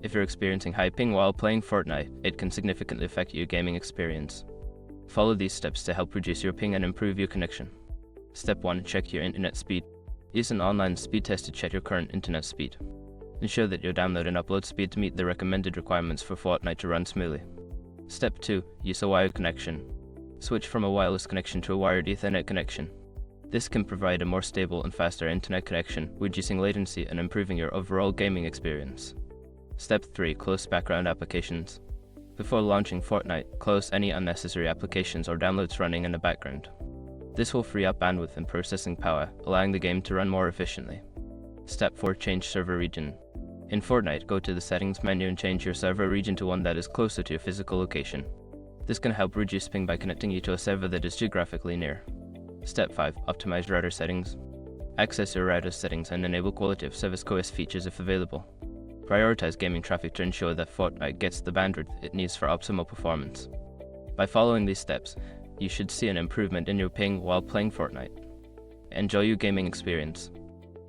If you're experiencing high ping while playing Fortnite, it can significantly affect your gaming experience. Follow these steps to help reduce your ping and improve your connection. Step 1. Check your internet speed. Use an online speed test to check your current internet speed. Ensure that your download and upload speeds meet the recommended requirements for Fortnite to run smoothly. Step 2. Use a wired connection. Switch from a wireless connection to a wired Ethernet connection. This can provide a more stable and faster internet connection, reducing latency and improving your overall gaming experience. Step 3. Close background applications. Before launching Fortnite, close any unnecessary applications or downloads running in the background. This will free up bandwidth and processing power, allowing the game to run more efficiently. Step 4. Change server region. In Fortnite, go to the settings menu and change your server region to one that is closer to your physical location. This can help reduce ping by connecting you to a server that is geographically near. Step 5. Optimize router settings. Access your router settings and enable quality of service OS features if available. Prioritize gaming traffic to ensure that Fortnite gets the bandwidth it needs for optimal performance. By following these steps, you should see an improvement in your ping while playing Fortnite. Enjoy your gaming experience.